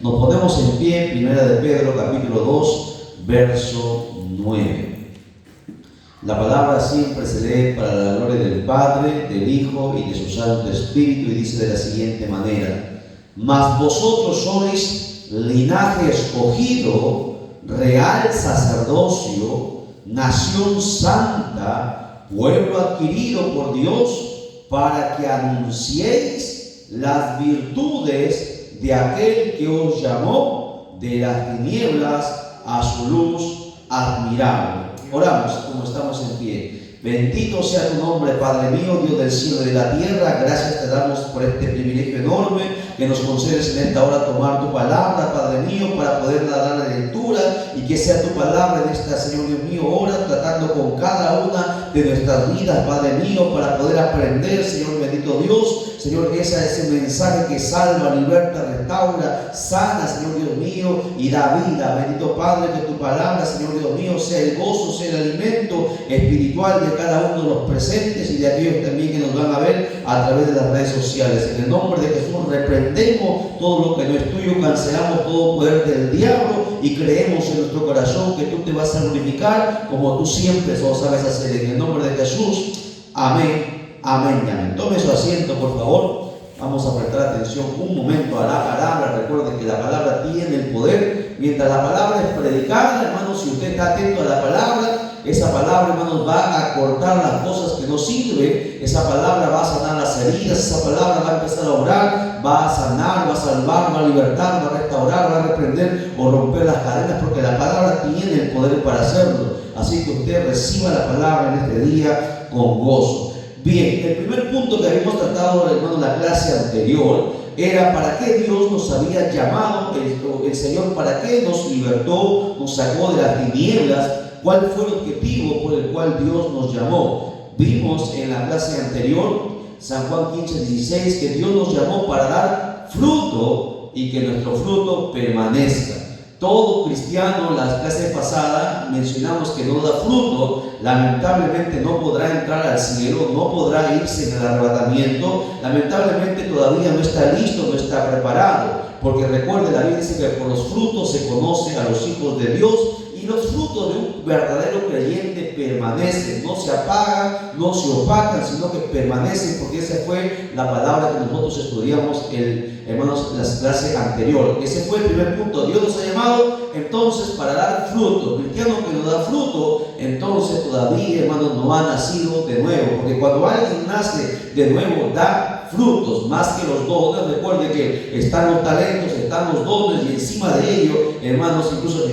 Nos ponemos en pie, Primera de Pedro, capítulo 2, verso 9. La palabra siempre se lee para la gloria del Padre, del Hijo y de su Santo Espíritu, y dice de la siguiente manera: mas vosotros sois linaje escogido, real sacerdocio, nación santa, pueblo adquirido por Dios, para que anunciéis las virtudes de aquel que os llamó de las tinieblas a su luz admirable. Oramos como estamos en pie. Bendito sea tu nombre, Padre mío, Dios del cielo y de la tierra. Gracias te damos por este privilegio enorme que nos concedes en esta hora tomar tu palabra, Padre mío, para poderla dar la lectura, y que sea tu palabra en esta, Señor Dios mío, hora tratando con cada una de nuestras vidas, Padre mío, para poder aprender, Señor bendito Dios. Señor, ese mensaje que salva, liberta, restaura, sana, Señor Dios mío, y da vida. Bendito Padre, que tu palabra, Señor Dios mío, sea el gozo, sea el alimento espiritual de cada uno de los presentes y de aquellos también que nos van a ver a través de las redes sociales. En el nombre de Jesús reprendemos todo lo que no es tuyo, cancelamos todo poder del diablo y creemos en nuestro corazón que tú te vas a glorificar como tú siempre lo sabes hacer. En el nombre de Jesús, amén. Amén y amén. Tome su asiento, por favor. Vamos a prestar atención un momento a la palabra. Recuerde que la palabra tiene el poder. Mientras la palabra es predicada, hermanos, si usted está atento a la palabra, esa palabra, hermanos, va a cortar las cosas que no sirven. Esa palabra va a sanar las heridas. Esa palabra va a empezar a orar, va a sanar, va a salvar, va a libertar, va a restaurar, va a reprender o romper las cadenas, porque la palabra tiene el poder para hacerlo. Así que usted reciba la palabra en este día con gozo. Bien, el primer punto que habíamos tratado, hermano, en la clase anterior era para qué Dios nos había llamado, el Señor para qué nos libertó, nos sacó de las tinieblas, cuál fue el objetivo por el cual Dios nos llamó. Vimos en la clase anterior, San Juan 15:16, que Dios nos llamó para dar fruto y que nuestro fruto permanezca. Todo cristiano, las clases pasadas mencionamos que no da fruto, lamentablemente no podrá entrar al cielo, no podrá irse en el arrebatamiento, lamentablemente todavía no está listo, no está preparado, porque recuerde, la Biblia dice que por los frutos se conoce a los hijos de Dios, y los frutos de un verdadero creyente permanecen, no se apagan, no se opacan, sino que permanecen, porque esa fue la palabra que nosotros estudiamos, hermanos, en la clase anterior. Ese fue el primer punto. Dios nos ha llamado entonces para dar fruto. El cristiano que no da fruto, entonces todavía, hermanos, no ha nacido de nuevo, porque cuando alguien nace de nuevo da frutos más que los dones. Recuerde que están los talentos, están los dones, y encima de ello, hermanos, incluso,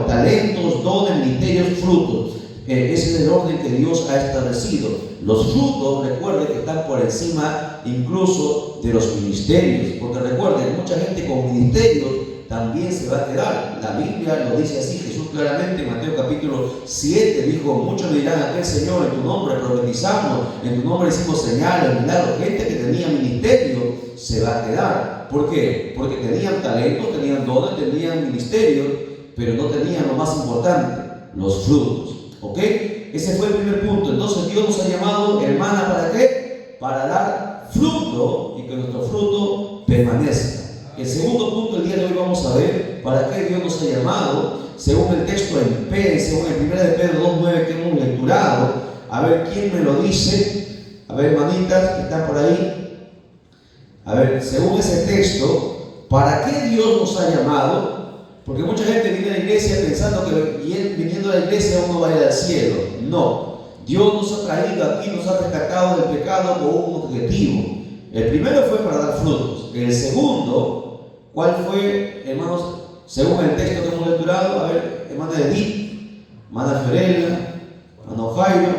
talentos, dones, ministerios, frutos. Ese es el orden que Dios ha establecido. Los frutos, recuerde que están por encima incluso de los ministerios, porque recuerden, mucha gente con ministerios también se va a quedar. La Biblia lo dice así, Jesús claramente en Mateo capítulo 7 dijo: muchos me dirán aquel Señor, en tu nombre profetizamos, en tu nombre hicimos señales, milagros. Gente que tenía ministerio se va a quedar. ¿Por qué? Porque tenían talentos, tenían dones, tenían ministerios, pero no tenían lo más importante, los frutos. ¿Ok? Ese fue el primer punto. Entonces Dios nos ha llamado, hermana, ¿para qué? Para dar fruto y que nuestro fruto permanezca. El segundo punto del día de hoy vamos a ver para qué Dios nos ha llamado, según el texto según el 1 de Pedro 2:9 que hemos lecturado. A ver, ¿quién me lo dice? A ver, hermanitas, que están por ahí. A ver, según ese texto, ¿para qué Dios nos ha llamado? Porque mucha gente viene a la iglesia pensando que viniendo a la iglesia uno va a ir al cielo. No, Dios nos ha traído aquí, nos ha rescatado del pecado con un objetivo. El primero fue para dar frutos. El segundo, ¿cuál fue, hermanos? Según el texto que hemos lecturado, a ver, hermana Edith, hermana Fiorella, hermano Jairo.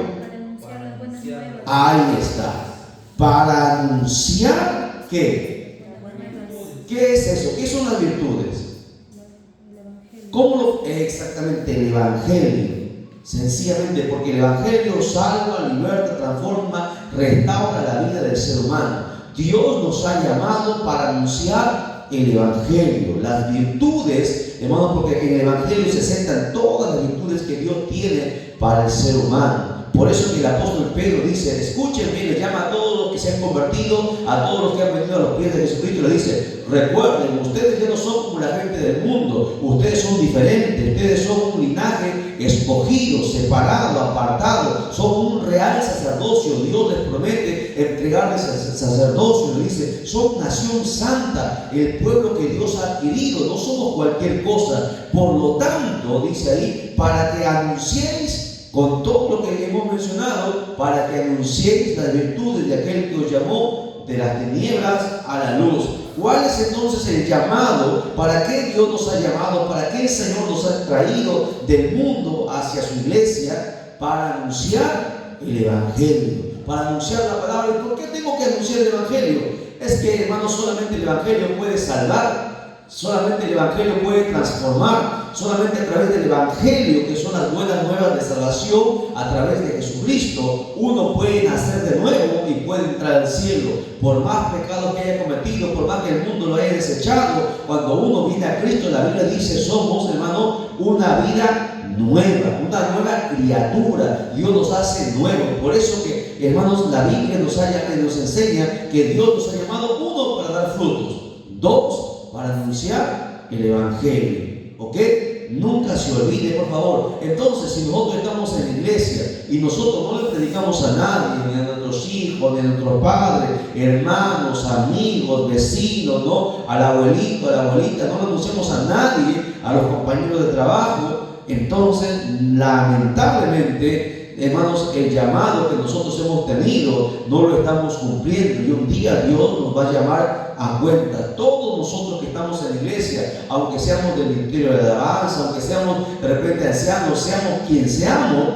Ahí está. Para anunciar ¿qué? ¿Qué es eso? ¿Qué son las virtudes? ¿Cómo exactamente? El Evangelio. Sencillamente porque el Evangelio salva, liberta, transforma, restaura la vida del ser humano. Dios nos ha llamado para anunciar el Evangelio, las virtudes, hermanos, porque en el Evangelio se centran todas las virtudes que Dios tiene para el ser humano. Por eso que el apóstol Pedro dice: escúchenme, le llama a todos se han convertido, a todos los que han venido a los pies de Jesucristo, le dice: recuerden, ustedes ya no son como como la gente del mundo. Ustedes son diferentes, ustedes son un linaje escogido, separado, apartado, son un real sacerdocio. Dios les promete entregarles el sacerdocio, le dice, son nación santa, el pueblo que Dios ha adquirido, no somos cualquier cosa. Por lo tanto, dice ahí, para que anunciéis, con todo lo que hemos mencionado, para que anunciéis las virtudes de aquel que os llamó de las tinieblas a la luz. ¿Cuál es entonces el llamado? ¿Para qué Dios nos ha llamado? ¿Para qué el Señor nos ha traído del mundo hacia su iglesia? Para anunciar el Evangelio, para anunciar la palabra. ¿Y por qué tengo que anunciar el Evangelio? Es que, hermanos, solamente el Evangelio puede salvar, solamente el Evangelio puede transformar, solamente a través del Evangelio, que son las buenas nuevas de salvación, a través de Jesucristo, uno puede nacer de nuevo y puede entrar al cielo. Por más pecados que haya cometido, por más que el mundo lo haya desechado, cuando uno viene a Cristo, la Biblia dice, somos, hermano, una vida nueva, una nueva criatura. Dios nos hace nuevos. Por eso que, hermanos, la Biblia nos enseña que Dios nos ha llamado, uno, para dar frutos, dos, para anunciar el Evangelio. ¿Ok? Nunca se olvide, por favor. Entonces, si nosotros estamos en la iglesia y nosotros no le predicamos a nadie, ni a nuestros hijos, ni a nuestros padres, hermanos, amigos, vecinos, ¿no? Al abuelito, a la abuelita, no le anunciamos a nadie, a los compañeros de trabajo, entonces, lamentablemente, hermanos, el llamado que nosotros hemos tenido no lo estamos cumpliendo, y un día Dios nos va a llamar a cuenta. Todos nosotros que estamos en la iglesia, aunque seamos del ministerio de alabanza, aunque seamos de repente ancianos, seamos quien seamos,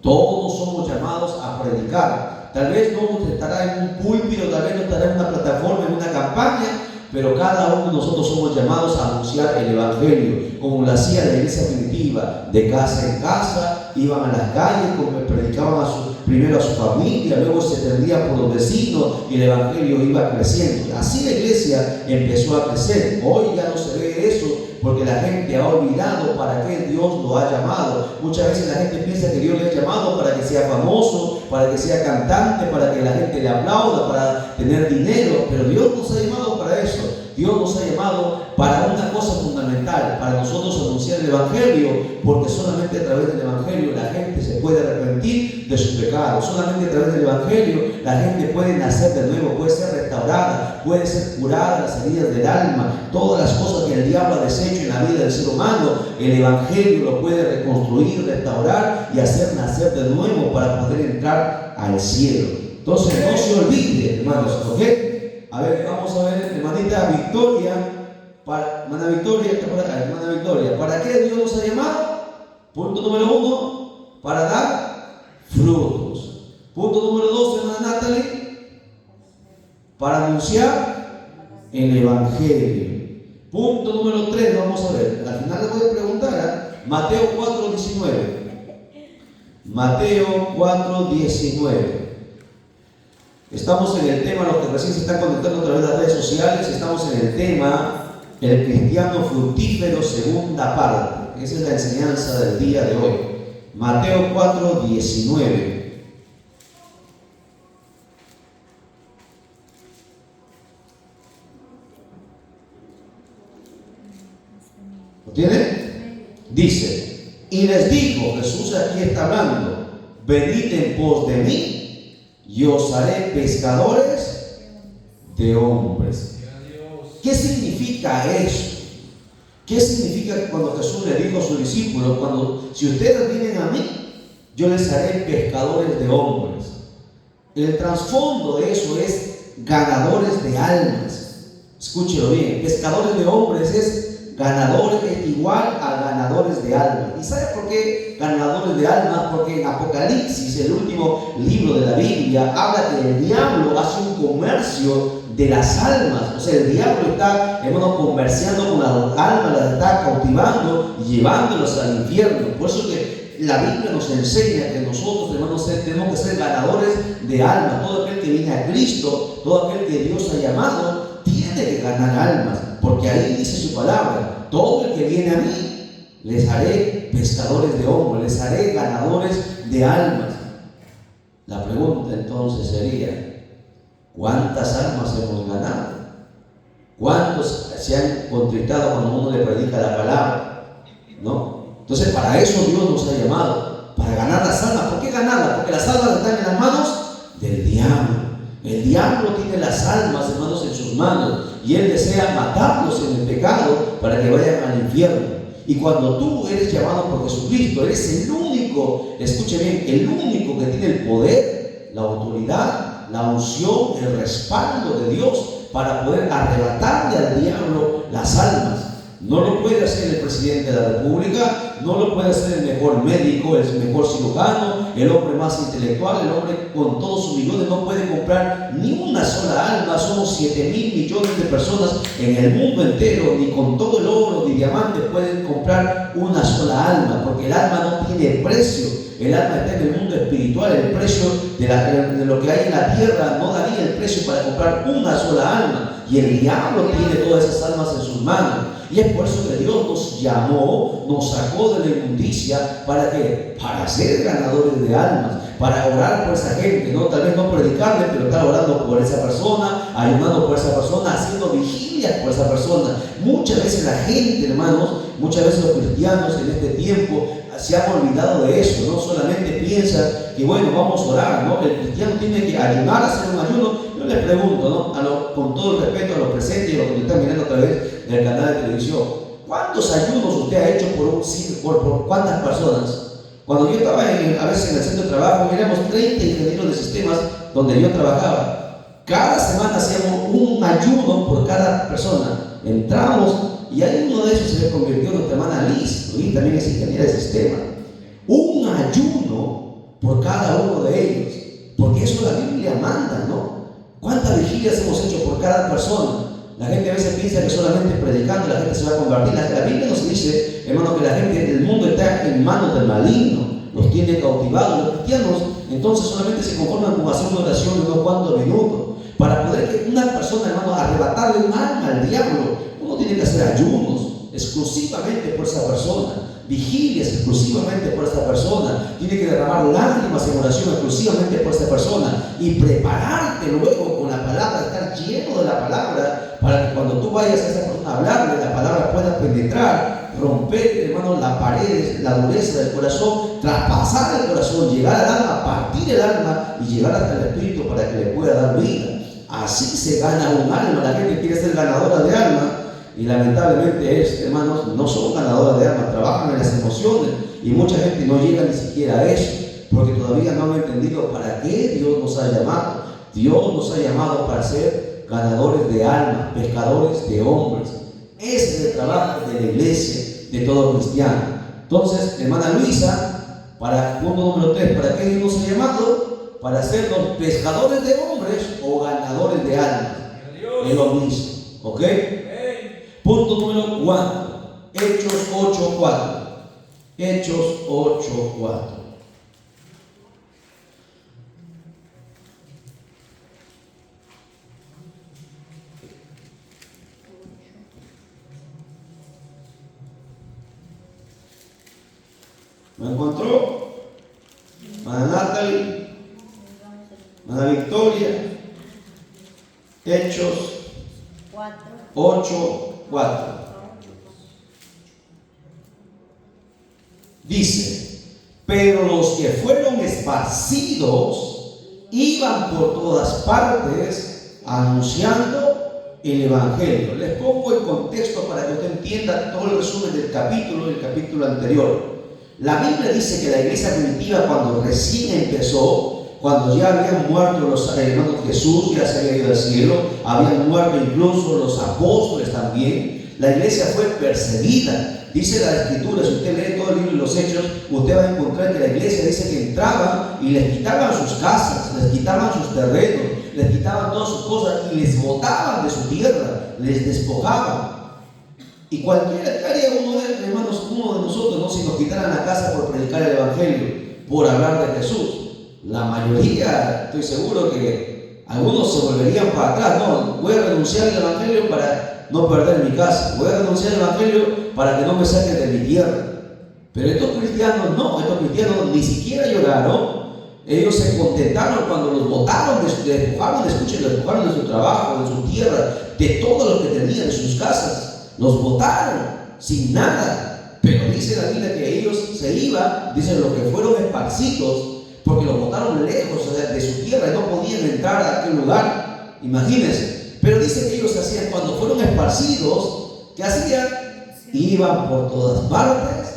todos somos llamados a predicar. Tal vez no estará en un púlpito, tal vez no estará en una plataforma, en una campaña, pero cada uno de nosotros somos llamados a anunciar el Evangelio, como lo hacía la iglesia primitiva, de casa en casa, iban a las calles, predicaban primero a su familia, luego se extendía por los vecinos y el Evangelio iba creciendo. Así la iglesia empezó a crecer. Hoy ya no se ve eso, porque la gente ha olvidado para qué Dios lo ha llamado. Muchas veces la gente piensa que Dios le ha llamado para que sea famoso, para que sea cantante, para que la gente le aplauda, para tener dinero, pero Dios nos ha llamado para eso. Dios nos ha llamado para una cosa fundamental, para nosotros anunciar el Evangelio, porque solamente a través del Evangelio la gente se puede arrepentir de sus pecados. Solamente a través del Evangelio la gente puede nacer de nuevo, puede ser restaurada, puede ser curada las heridas del alma. Todas las cosas que el diablo ha deshecho en la vida del ser humano, el Evangelio lo puede reconstruir, restaurar y hacer nacer de nuevo para poder entrar al cielo. Entonces no se olvide, hermanos, ¿ok? A ver, vamos a ver, hermanita Victoria, hermana Victoria, está por acá, hermana Victoria, ¿para qué Dios nos ha llamado? Punto número 1, para dar frutos. Punto número 2, hermana Natalie, para anunciar el Evangelio. Punto número 3, vamos a ver, al final le voy a preguntar, Mateo 4:19. Mateo 4:19. Estamos en el tema, los que recién se están conectando a través de las redes sociales, estamos en el tema, el cristiano fructífero, segunda parte. Esa es la enseñanza del día de hoy. Mateo 4:19. ¿Lo tiene? Dice, y les dijo, Jesús aquí está hablando, venid en pos de mí, y os haré pescadores de hombres. ¿Qué significa eso? ¿Qué significa cuando Jesús le dijo a sus discípulos, si ustedes vienen a mí, yo les haré pescadores de hombres? El trasfondo de eso es ganadores de almas. Escúchelo bien, pescadores de hombres es ganadores, es igual a ganadores de almas. ¿Y sabe por qué ganadores de almas? Porque en Apocalipsis, el último libro de la Biblia, habla que el diablo hace un comercio de las almas. O sea, el diablo está, hermano, comerciando con las almas, las está cautivando y llevándolas al infierno. Por eso que la Biblia nos enseña que nosotros, hermanos, tenemos que ser ganadores de almas. Todo aquel que viene a Cristo, todo aquel que Dios ha llamado, tiene que ganar almas, porque ahí dice su palabra, todo el que viene a mí, les haré pescadores de hombres, les haré ganadores de almas. La pregunta entonces sería, ¿cuántas almas hemos ganado? ¿Cuántos se han contristado cuando uno le predica la palabra? ¿No? Entonces, para eso Dios nos ha llamado, para ganar las almas. ¿Por qué ganarlas? Porque las almas están en las manos del diablo. El diablo tiene las almas, hermanos, en sus manos, y él desea matarlos en el pecado para que vayan al infierno. Y cuando tú eres llamado por Jesucristo, eres el único, escuche bien, el único que tiene el poder, la autoridad, la unción, el respaldo de Dios para poder arrebatarle al diablo las almas. No lo puede hacer el presidente de la República, no lo puede hacer el mejor médico, el mejor cirujano, el hombre más intelectual, el hombre con todos sus millones no puede comprar ni una sola alma. Somos 7,000 millones de personas en el mundo entero, ni con todo el oro ni diamantes pueden comprar una sola alma, porque el alma no tiene precio. El alma está en el mundo espiritual. El precio de lo que hay en la tierra no daría el precio para comprar una sola alma, y el diablo tiene todas esas almas en sus manos. Y es por eso que Dios nos llamó, nos sacó de la inmundicia. ¿Para qué? Para ser ganadores de almas, para orar por esa gente, ¿no? Tal vez no predicarle, pero estar orando por esa persona, ayunando por esa persona, haciendo vigilias por esa persona. Muchas veces la gente, hermanos, muchas veces los cristianos en este tiempo se han olvidado de eso, ¿no? Solamente piensan que, bueno, vamos a orar, ¿no? El cristiano tiene que ayunar, hacer un ayuno. Yo les pregunto, ¿no? Con todo el respeto a los presentes y a los que me están mirando a través del canal de televisión, ¿cuántos ayunos usted ha hecho por cuántas personas? Cuando yo estaba a veces en el centro de trabajo, éramos 30 ingenieros de sistemas donde yo trabajaba. Cada semana hacíamos un ayuno por cada persona. Entramos y ahí uno de esos se le convirtió en nuestra hermana Liz. Liz también es ingeniera de sistema. Un ayuno por cada uno de ellos, porque eso la Biblia manda, ¿no? ¿Cuántas vigilias hemos hecho por cada persona? La gente a veces piensa que solamente predicando la gente se va a convertir. La Biblia nos dice, hermano, que la gente del mundo está en manos del maligno, los tiene cautivados. Los cristianos entonces solamente se conforman con hacer una oración de unos cuantos minutos. Para poder que una persona, hermano, arrebatarle un alma al diablo, uno tiene que hacer ayunos exclusivamente por esa persona, vigilias exclusivamente por esta persona, tiene que derramar lágrimas en oración exclusivamente por esta persona y prepararte luego con la palabra, estar lleno de la palabra, para que cuando tú vayas a esa persona a hablarle, la palabra pueda penetrar, romper, hermano, las paredes, la dureza del corazón, traspasar el corazón, llegar al alma, partir el alma y llegar hasta el espíritu para que le pueda dar vida. Así se gana un alma. La gente quiere ser ganadora de alma y lamentablemente hermanos, no son ganadoras de alma, trabajan en las emociones y mucha gente no llega ni siquiera a eso, porque todavía no han entendido para qué Dios nos ha llamado. Dios nos ha llamado para ser ganadores de alma, pescadores de hombres. Ese es el trabajo de la iglesia, de todo cristiano. Entonces, hermana Luisa, para punto número 3, ¿para qué Dios nos ha llamado? Para ser los pescadores de hombres o ganadores de almas. Es lo mismo, ¿ok? Punto número 4, Hechos 8:4. Hechos 8:4. ¿Me encontró? Mana Natalie, Mana Victoria. Hechos 8:4. Dice: pero los que fueron esparcidos iban por todas partes anunciando el Evangelio. Les pongo el contexto para que usted entienda todo el resumen del capítulo anterior. La Biblia dice que la iglesia primitiva, cuando recién empezó, cuando ya habían muerto los hermanos, Jesús ya se había ido al cielo, habían muerto incluso los apóstoles también, la iglesia fue perseguida. Dice la Escritura, si usted lee todo el libro de los Hechos, usted va a encontrar que la iglesia dice que entraban y les quitaban sus casas, les quitaban sus terrenos, les quitaban todas sus cosas y les botaban de su tierra, les despojaban. Y cualquiera que haría uno de nosotros, ¿no? Si nos quitaran la casa por predicar el Evangelio, por hablar de Jesús, la mayoría, estoy seguro que algunos se volverían para atrás. No, voy a renunciar al Evangelio para no perder mi casa, voy a renunciar al Evangelio para que no me saquen de mi tierra. Pero estos cristianos no, estos cristianos ni siquiera lloraron, Ellos se contentaron cuando los botaron, les despojaron, escuchen, los despojaron de su trabajo, de su tierra, de todo lo que tenían en sus casas. Los botaron sin nada. Pero dice la Biblia que ellos se iban, dicen los que fueron esparcidos, porque los botaron lejos de su tierra y no podían entrar a aquel lugar. Imagínense. Pero dice que ellos hacían, cuando fueron esparcidos, ¿qué hacían? Iban por todas partes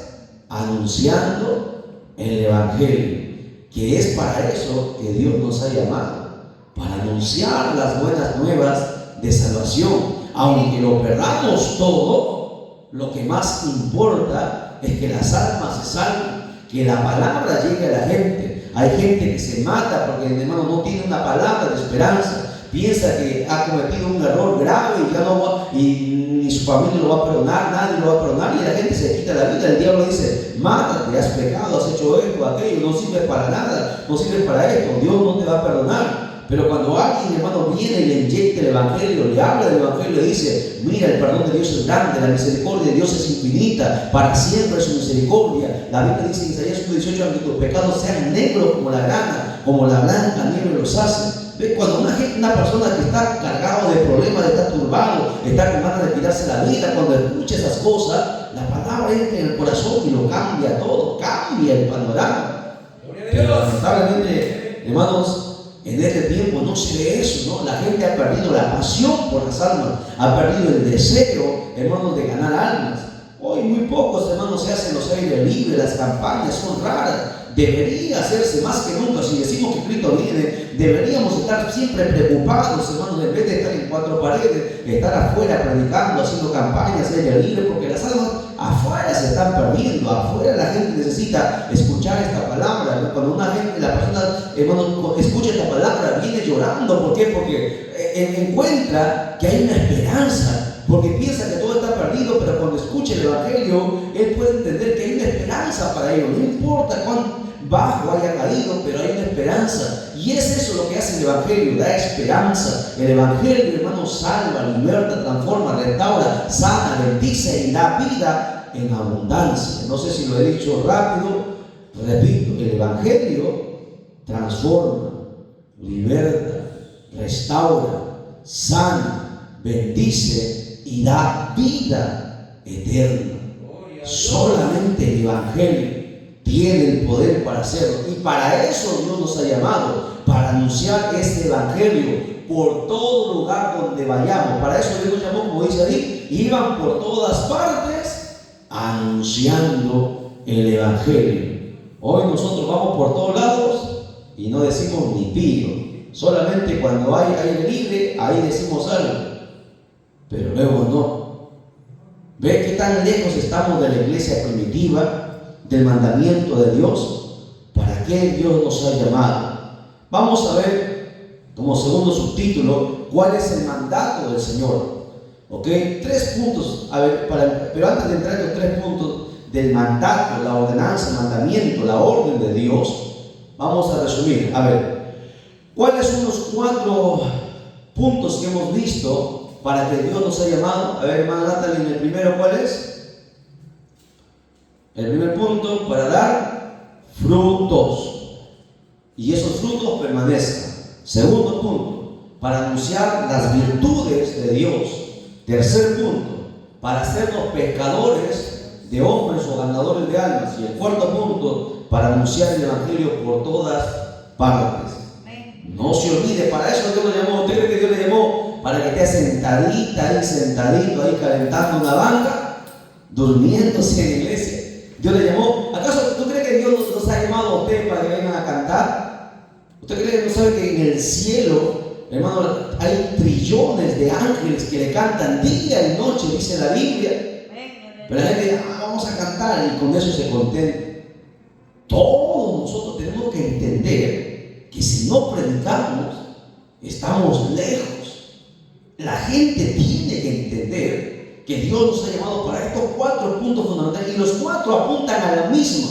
anunciando el Evangelio, que es para eso que Dios nos ha llamado, para anunciar las buenas nuevas de salvación. Aunque lo perdamos todo, lo que más importa es que las almas se salven, que la palabra llegue a la gente. Hay gente que se mata porque, hermano, no tiene una palabra de esperanza. Piensa que ha cometido un error grave y ya no va, y su familia lo va a perdonar, nadie lo va a perdonar, y la gente se quita la vida. El diablo dice: mátate, has pecado, has hecho esto, aquello, no sirves para nada, no sirves para esto, Dios no te va a perdonar. Pero cuando alguien, hermano, viene y le inyecta el Evangelio, le habla del Evangelio, le dice: mira, el perdón de Dios es grande, la misericordia de Dios es infinita, para siempre es su misericordia. La Biblia dice en Isaías 1:18: aunque tus pecados sean negros como la grana, como la blanca nieve los hace. ¿Ve? Cuando una persona que está cargado de problemas, está turbado, está con ganas de quitarse la vida, cuando escucha esas cosas, la palabra entra en el corazón y lo cambia todo, cambia el panorama. Pero lamentablemente, hermanos, en este tiempo no se ve eso, ¿no? La gente ha perdido la pasión por las almas, ha perdido el deseo, hermanos, de ganar almas. Hoy muy pocos, hermanos, se hacen los aires libres, las campañas son raras. Debería hacerse más que nunca. Si decimos que Cristo viene, deberíamos estar siempre preocupados, hermanos, en vez de estar en cuatro paredes, estar afuera predicando, haciendo campañas aire libre, porque las almas afuera se están perdiendo. Afuera la gente necesita escuchar esta palabra, ¿no? Cuando la persona, hermano, escucha esta palabra, viene llorando. ¿Por qué? Porque encuentra que hay una esperanza. Porque piensa que todo está perdido, pero cuando escucha el Evangelio, él puede entender que hay una esperanza para ellos. No importa cuán bajo haya caído, pero hay una esperanza. Y es eso lo que hace el Evangelio, da esperanza. El Evangelio, hermano, salva, liberta, transforma, restaura, sana, bendice y da vida en abundancia. No sé si lo he dicho rápido, repito: el Evangelio transforma, liberta, restaura, sana, bendice y da vida eterna. Solamente el Evangelio tiene el poder para hacerlo, y para eso Dios nos ha llamado, para anunciar este Evangelio por todo lugar donde vayamos. Para eso Dios nos llamó, como dice ahí: iban por todas partes anunciando el Evangelio. Hoy nosotros vamos por todos lados y no decimos ni pío. Solamente cuando hay aire libre, ahí decimos algo, pero luego no. ¿Ve qué tan lejos estamos de la iglesia primitiva, del mandamiento de Dios? ¿Para qué Dios nos ha llamado? Vamos a ver, como segundo subtítulo, cuál es el mandato del Señor. ¿Ok? 3 puntos. A ver, pero antes de entrar en los 3 puntos del mandato, la ordenanza, el mandamiento, la orden de Dios, vamos a resumir. A ver, ¿cuáles son los 4 puntos que hemos visto para que Dios nos haya llamado? A ver, hermana Natalie, el primero, ¿cuál es? El primer punto: para dar frutos, y esos frutos permanezcan. Segundo punto: para anunciar las virtudes de Dios. Tercer punto: para hacernos pescadores de hombres o ganadores de almas. Y el cuarto punto: para anunciar el Evangelio por todas partes. No se olvide, para eso Dios lo llamó. ¿Usted cree que Dios le llamó para que esté sentadito ahí calentando una banca, durmiéndose en la iglesia? Dios le llamó. ¿Acaso tú crees que Dios nos ha llamado a usted para que vengan a cantar? ¿Usted cree que no sabe que en el cielo, hermano, hay trillones de ángeles que le cantan día y noche, dice la Biblia? Pero la gente dice: vamos a cantar, y con eso se contenta. Todos nosotros tenemos que entender que si no predicamos, estamos lejos. La gente tiene que entender que Dios nos ha llamado para estos 4 puntos fundamentales, y los 4 apuntan a lo mismo: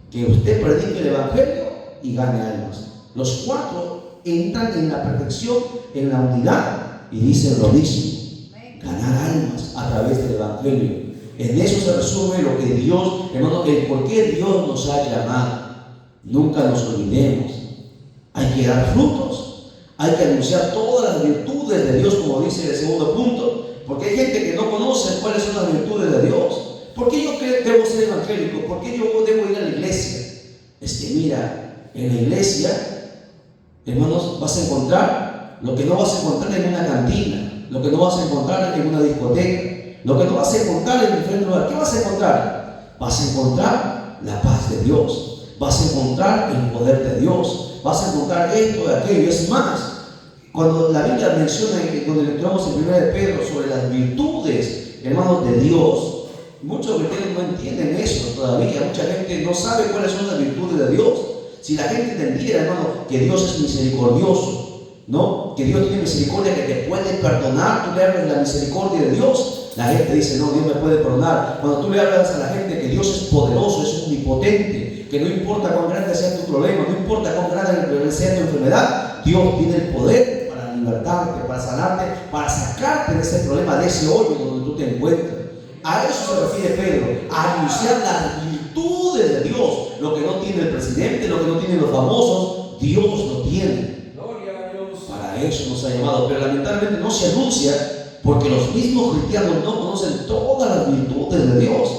que usted predique el Evangelio y gane almas. Los 4 entran en la perfección, en la unidad, y dicen lo mismo: ganar almas a través del Evangelio. En eso se resume lo que Dios, hermano, el por qué Dios nos ha llamado. Nunca nos olvidemos. Hay que dar frutos. Hay que anunciar todas las virtudes de Dios, como dice el segundo punto. Porque hay gente que no conoce cuáles son las virtudes de Dios. ¿Por qué yo debo ser evangélico? ¿Por qué yo debo ir a la iglesia? Es que mira, en la iglesia, hermanos, vas a encontrar lo que no vas a encontrar en una cantina, lo que no vas a encontrar en una discoteca, lo que no vas a encontrar en diferentes lugares. ¿Qué vas a encontrar? Vas a encontrar la paz de Dios, vas a encontrar el poder de Dios, vas a encontrar esto y aquello. Es más, cuando la Biblia menciona, cuando entramos en 1 de Pedro, sobre las virtudes, hermanos, de Dios, muchos cristianos no entienden eso todavía. Mucha gente no sabe cuáles son las virtudes de Dios. Si la gente entendiera, hermano, que Dios es misericordioso, ¿no? Que Dios tiene misericordia, que te puede perdonar, tú le hablas de la misericordia de Dios, la gente dice, no, Dios me puede perdonar. Cuando tú le hablas a la gente que Dios es poderoso, es omnipotente, que no importa cuán grande sea tu problema, no importa cuán grande sea tu enfermedad, Dios tiene el poder para libertarte, para sanarte, para sacarte de ese problema, de ese hoyo donde tú te encuentras. A eso se refiere Pedro, a anunciar las virtudes de Dios. Lo que no tiene el presidente, lo que no tienen los famosos, Dios lo tiene. Gloria a Dios. Para eso nos ha llamado, pero lamentablemente no se anuncia porque los mismos cristianos no conocen todas las virtudes de Dios.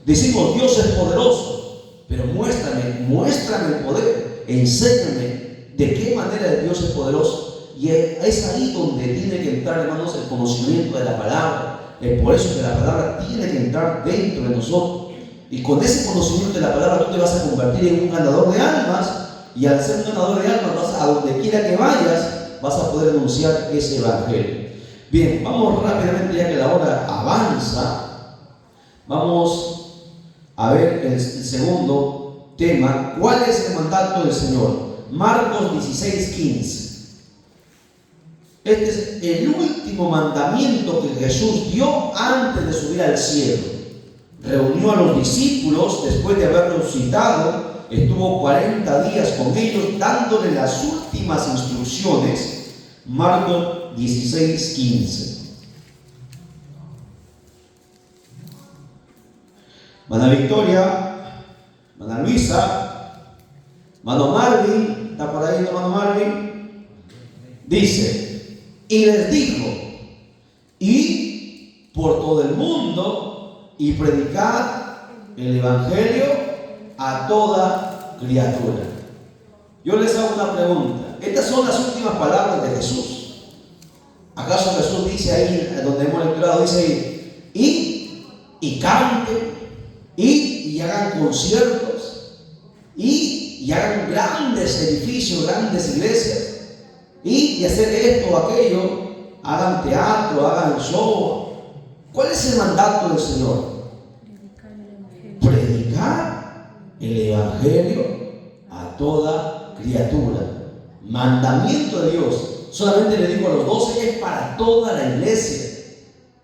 Decimos, Dios es poderoso, pero muéstrame el poder, enséñame de qué manera Dios es poderoso. Y es ahí donde tiene que entrar, hermanos, el conocimiento de la palabra. Es por eso que la palabra tiene que entrar dentro de nosotros. Y con ese conocimiento de la palabra tú te vas a convertir en un ganador de almas. Y al ser un ganador de almas, a donde quiera que vayas, vas a poder anunciar ese evangelio. Bien, vamos rápidamente, ya que la hora avanza. Vamos a ver el segundo tema. ¿Cuál es el mandato del Señor? Marcos 16:15. Este es el último mandamiento que Jesús dio antes de subir al cielo. Reunió a los discípulos después de haberlos citado, estuvo 40 días con ellos dándole las últimas instrucciones. Marcos 16:15. Mana Victoria, Mana Luisa, Mano Marvin, ¿está por ahí, hermano Marvin? Dice: y les dijo, id por todo el mundo y predicad el evangelio a toda criatura. Yo les hago una pregunta. Estas son las últimas palabras de Jesús. ¿Acaso Jesús dice ahí, donde hemos lecturado, dice, id y canten, id y hagan conciertos, id y hagan grandes edificios, grandes iglesias, y hacer esto o aquello, hagan teatro, hagan show? ¿Cuál es el mandato del Señor? Predicar el evangelio a toda criatura. Mandamiento de Dios. Solamente le digo a los 12, es para toda la iglesia,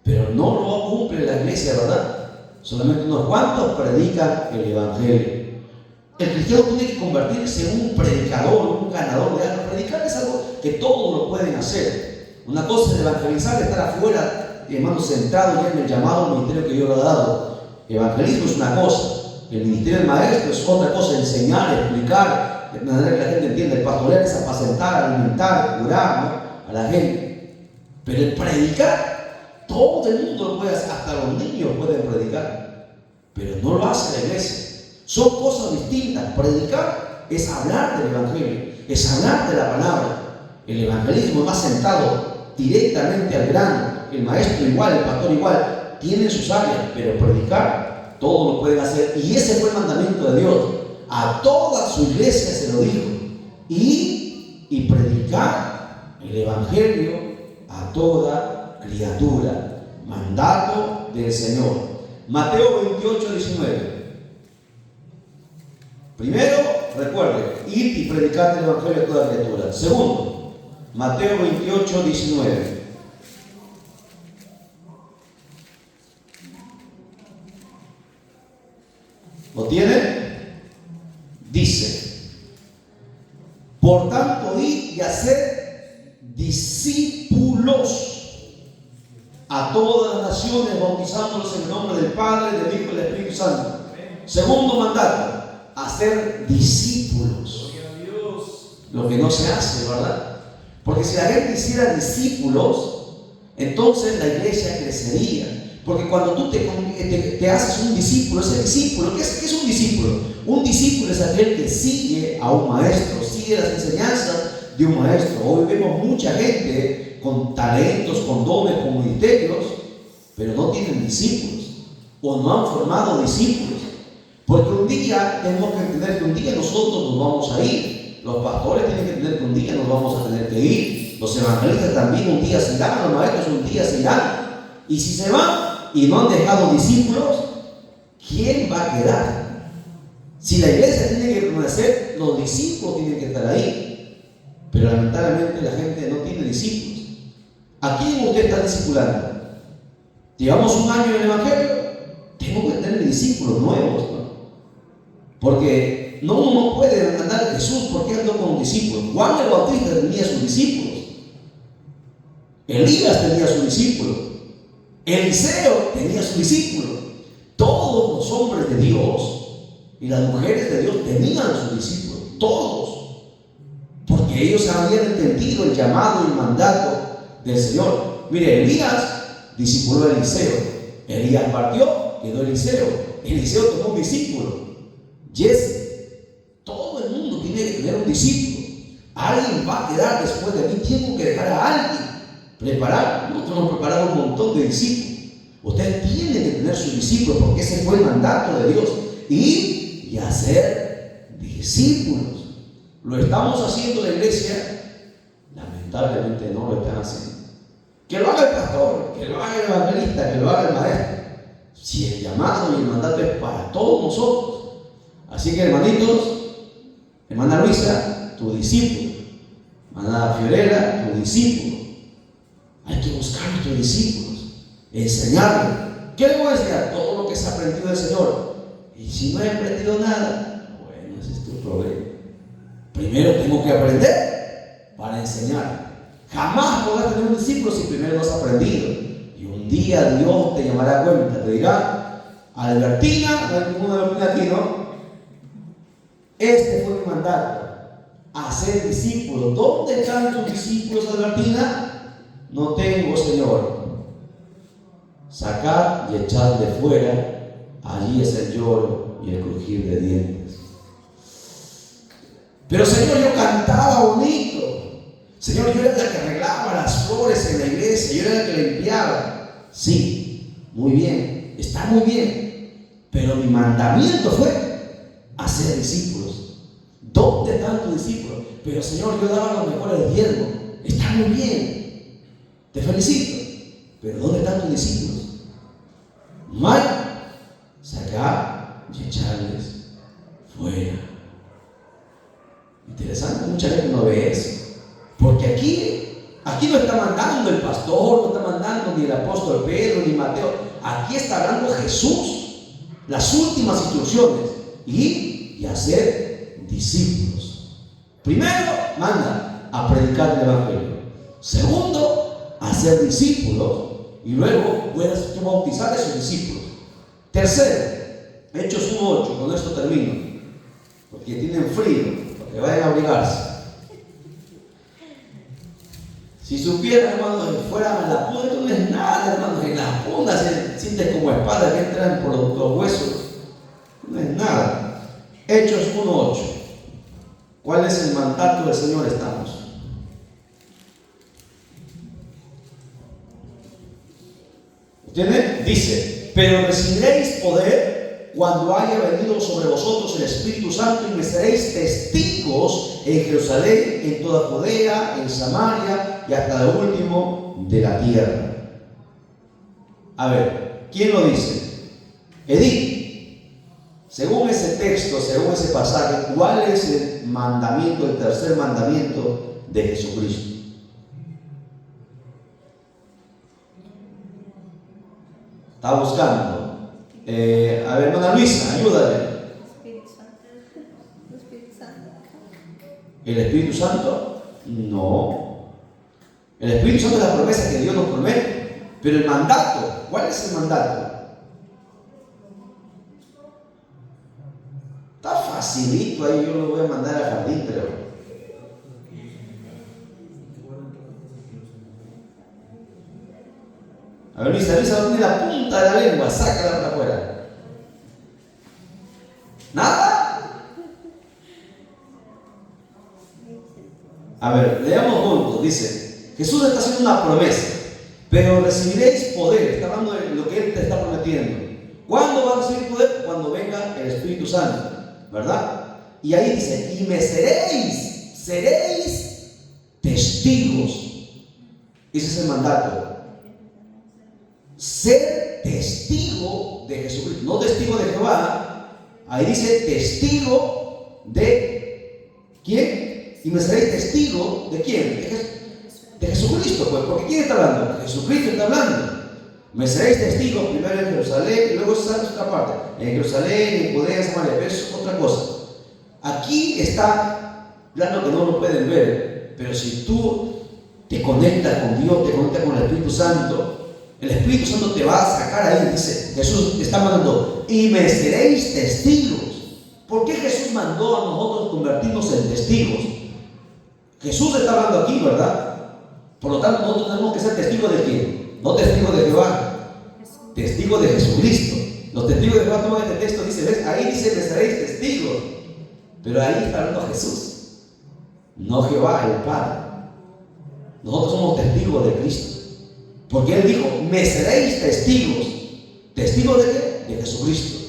pero no lo cumple la iglesia, ¿verdad? Solamente unos cuantos predican el evangelio. El cristiano tiene que convertirse en un predicador, un ganador de almas. Predicar es algo que todos lo pueden hacer. Una cosa es evangelizar, estar afuera, hermanos, sentado ya en el llamado ministerio que Dios le ha dado. Evangelismo es una cosa, el ministerio del maestro es otra cosa, enseñar, explicar, de manera que la gente entienda. El pastorear es apacentar, alimentar, curar, ¿no?, a la gente. Pero el predicar, todo el mundo lo puede hacer, hasta los niños pueden predicar, pero no lo hace la iglesia. Son cosas distintas. Predicar es hablar del evangelio, es hablar de la palabra. El evangelismo es más sentado directamente al grano. El maestro igual, el pastor igual, tienen sus áreas, pero predicar, todos lo pueden hacer. Y ese fue el mandamiento de Dios. A toda su iglesia se lo dijo: y predicar el evangelio a toda criatura. Mandato del Señor. Mateo 28:19. Primero, recuerde, id y predicad el evangelio a toda criatura. Segundo, Mateo 28:19. ¿Lo tiene? Dice: por tanto, id y haced discípulos a todas las naciones, bautizándolos en el nombre del Padre, del Hijo y del Espíritu Santo. Segundo mandato: hacer discípulos. Lo que no se hace, ¿verdad? Porque si la gente hiciera discípulos, entonces la iglesia crecería. Porque cuando tú te haces un discípulo, ese discípulo, ¿qué es un discípulo? Un discípulo es aquel que sigue a un maestro, sigue las enseñanzas de un maestro. Hoy vemos mucha gente con talentos, con dones, con ministerios, pero no tienen discípulos o no han formado discípulos. Porque un día tenemos que entender que un día nosotros nos vamos a ir. Los pastores tienen que entender que un día nos vamos a tener que ir. Los evangelistas también un día se irán, los maestros un día se irán. Y si se van y no han dejado discípulos, ¿quién va a quedar? Si la iglesia tiene que permanecer, los discípulos tienen que estar ahí. Pero lamentablemente la gente no tiene discípulos. ¿A quién usted está discipulando? Llevamos un año en el evangelio, tengo que tener discípulos nuevos, ¿no? Porque uno no puede andar a Jesús porque andó con discípulos. Juan el Bautista tenía sus discípulos, Elías tenía sus discípulos, Eliseo tenía sus discípulos. Todos los hombres de Dios y las mujeres de Dios tenían a sus discípulos, todos, porque ellos habían entendido el llamado y el mandato del Señor. Mire, Elías discipuló a Eliseo, Elías partió, quedó Eliseo tomó un discípulo, Jesse. Todo el mundo tiene que tener un discípulo. Alguien va a quedar después de mí. Tengo que dejar a alguien preparar. Nosotros hemos preparado un montón de discípulos. Usted tiene que tener sus discípulos porque ese fue el mandato de Dios, ir y hacer discípulos. Lo estamos haciendo en la iglesia, lamentablemente no lo están haciendo. Que lo haga el pastor, que lo haga el evangelista, que lo haga el maestro. Si el llamado y el mandato es para todos nosotros. Así que, hermanitos, hermana Luisa, tu discípulo, hermana Fiorella, tu discípulo. Hay que buscar a nuestros discípulos, enseñarles. ¿Qué le voy a enseñar? Todo lo que se ha aprendido del Señor. Y si no he aprendido nada, bueno, ese es tu problema. Primero tengo que aprender para enseñar. Jamás podrás tener un discípulo si primero no has aprendido. Y un día Dios te llamará a cuenta, te dirá: Albertina, no hay ninguna Albertina aquí, ¿no? Este fue mi mandato, hacer discípulos. ¿Dónde están tus discípulos, Albertina? No tengo, Señor. Sacad y echad de fuera, allí es el lloro y el crujir de dientes. Pero, Señor, yo cantaba bonito. Señor, yo era la que arreglaba las flores en la iglesia, yo era la que limpiaba. Sí, muy bien, está muy bien. Pero mi mandamiento fue hacer discípulos. ¿Dónde están tus discípulos? Pero, Señor, yo daba los mejores diezmos. Está muy bien, te felicito. Pero ¿dónde están tus discípulos? No hay. Sacar y echarles fuera. Interesante, mucha gente no ve eso. Porque aquí no está mandando el pastor, no está mandando ni el apóstol Pedro ni Mateo. Aquí está hablando Jesús. Las últimas instrucciones: ir y hacer discípulos. Primero, manda a predicar el evangelio. Segundo, hacer discípulos. Y luego puedes bautizar a esos discípulos. Tercero, Hechos 1:8. Con esto termino, porque tienen frío, porque vayan a abrigarse. Si supieran, hermanos, que fueran a la punta, no es nada, hermanos. En la punta se sientes como espadas que entran por los huesos. No es nada. Hechos 1:8. ¿Cuál es el mandato del Señor? Estamos. ¿Entienden? Dice: pero recibiréis poder cuando haya venido sobre vosotros el Espíritu Santo, y me seréis testigos en Jerusalén, en toda Judea, en Samaria y hasta lo último de la tierra. A ver, ¿quién lo dice? Edith. Según ese texto, según ese pasaje, ¿cuál es el mandamiento, el tercer mandamiento de Jesucristo? Está buscando. A ver, hermana Luisa, ayúdale. ¿El Espíritu Santo? No. El Espíritu Santo es la promesa que Dios nos promete. Pero el mandato, ¿cuál es el mandato? Está facilito, ahí yo lo voy a mandar al jardín, pero... A ver, Luisa, no tiene la punta de la lengua, sácala para afuera. ¿Nada? A ver, leamos juntos. Dice, Jesús está haciendo una promesa, pero recibiréis poder. Está hablando de lo que Él te está prometiendo. ¿Cuándo va a recibir poder? Cuando venga el Espíritu Santo, ¿verdad? Y ahí dice, y me seréis testigos. Ese es el mandato. Ser testigo de Jesucristo, no testigo de Jehová. Ahí dice testigo de ¿quién? Y me seréis testigo de ¿quién? De Jesucristo, pues, porque ¿quién está hablando? Jesucristo está hablando. Me seréis testigos primero en Jerusalén y luego esa es otra parte. En Jerusalén, en Judea, en Samaria, pero eso es otra cosa. Aquí está, claro que no lo pueden ver, pero si tú te conectas con Dios, te conectas con el Espíritu Santo, el Espíritu Santo te va a sacar ahí. Dice, Jesús está mandando, y me seréis testigos. ¿Por qué Jesús mandó a nosotros convertirnos en testigos? Jesús está hablando aquí, ¿verdad? Por lo tanto, nosotros tenemos que ser testigos de quién. No testigos de Jehová, testigos de Jesucristo. Los testigos de Jehová toman este texto, dice, ¿ves? Ahí dice, me seréis testigos. Pero ahí está hablando Jesús, no Jehová, el Padre. Nosotros somos testigos de Cristo. Porque Él dijo, me seréis testigos. ¿Testigos de qué? De Jesucristo.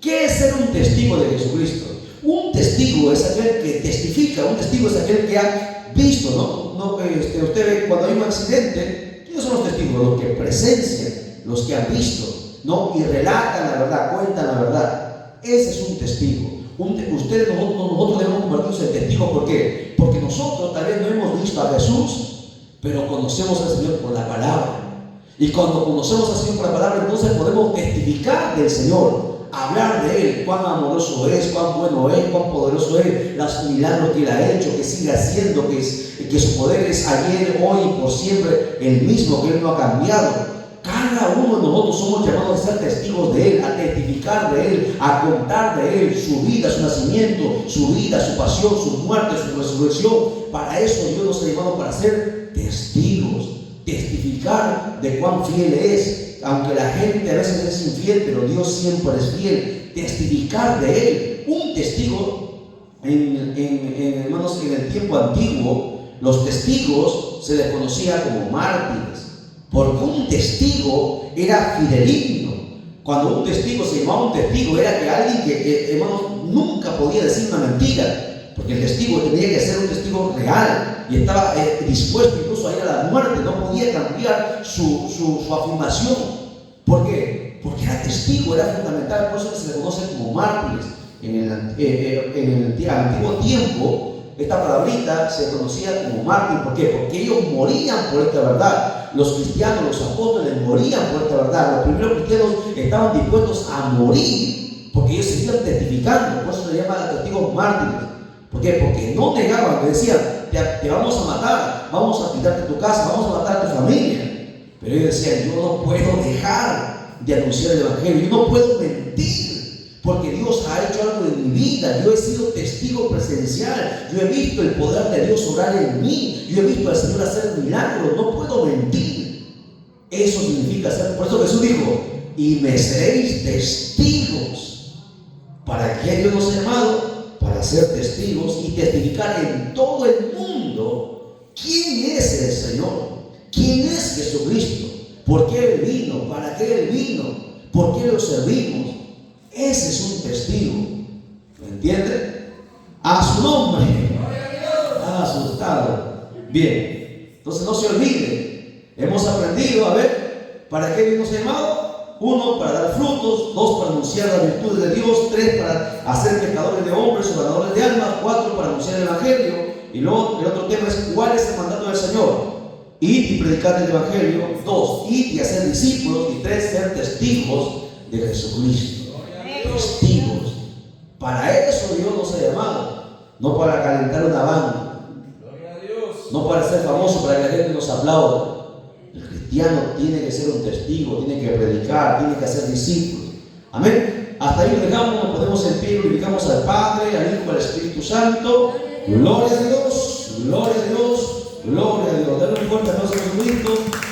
¿Qué es ser un testigo de Jesucristo? Un testigo es aquel que testifica, un testigo es aquel que ha visto, ¿no? Usted ve cuando hay un accidente, ¿quiénes son los testigos? Los que presencian, los que han visto, ¿no? Y relatan la verdad, cuentan la verdad. Ese es un testigo. Nosotros debemos convertirnos en testigos. ¿Por qué? Porque nosotros tal vez no hemos visto a Jesús, pero conocemos al Señor por la palabra. Y cuando conocemos al Señor por la palabra, entonces podemos testificar del Señor, hablar de Él, cuán amoroso es, cuán bueno es, cuán poderoso es, los milagros que Él ha hecho, que sigue haciendo, que su poder es ayer, hoy y por siempre el mismo, que Él no ha cambiado. Cada uno de nosotros somos llamados a ser testigos de Él, a testificar de Él, a contar de Él, su vida, su nacimiento, su vida, su pasión, su muerte, su resurrección. Para eso Dios nos ha llamado, para ser testigos, testificar de cuán fiel es, aunque la gente a veces es infiel, pero Dios siempre es fiel. Testificar de Él. Un testigo, hermanos, en el tiempo antiguo, los testigos se les conocía como mártires, porque un testigo era fidedigno. Cuando un testigo se llamaba un testigo, era que alguien que, hermanos, nunca podía decir una mentira. Porque el testigo tenía que ser un testigo real y estaba dispuesto incluso a ir a la muerte, no podía cambiar su afirmación. ¿Por qué? Porque era testigo, era fundamental, por eso se le conoce como mártires. En el antiguo tiempo, esta palabrita se conocía como mártir. ¿Por qué? Porque ellos morían por esta verdad. Los cristianos, los apóstoles morían por esta verdad. Los primeros cristianos estaban dispuestos a morir porque ellos seguían testificando. Por eso se llaman testigos mártires. ¿Por qué? Porque no negaban, le decían, te vamos a matar, vamos a quitarte tu casa, vamos a matar a tu familia. Pero ellos decían, yo no puedo dejar de anunciar el Evangelio, yo no puedo mentir, porque Dios ha hecho algo en mi vida. Yo he sido testigo presencial, yo he visto el poder de Dios obrar en mí, yo he visto al Señor hacer milagros, no puedo mentir. Eso significa ser. Por eso Jesús dijo, y me seréis testigos. ¿Para qué Dios nos ha llamado? Para ser testigos y testificar en todo el mundo quién es el Señor, quién es Jesucristo, por qué Él vino, para qué Él vino, por qué lo servimos. Ese es un testigo. ¿Me entienden? A su nombre. Asustado. Bien. Entonces no se olvide. Hemos aprendido, a ver, ¿para qué Dios nos ha llamado? 1, para dar frutos. 2, para anunciar las virtudes de Dios. 3, para hacer pescadores de hombres o ganadores de almas. 4, para anunciar el Evangelio. Y luego el otro tema es, ¿cuál es el mandato del Señor? Ir y predicar el Evangelio. 2, ir y hacer discípulos. Y 3, ser testigos de Jesucristo. Testigos. Para eso Dios nos ha llamado. No para calentar una banda, no para ser famoso, para que la gente nos aplauda. El cristiano tiene que ser un testigo, tiene que predicar, tiene que hacer discípulos. Amén. Hasta ahí lo dejamos, nos ponemos en pie, glorificamos al Padre, al Hijo, al Espíritu Santo. Gloria a Dios, gloria a Dios, gloria a Dios. Dale un fuerte aplauso a Jesucristo.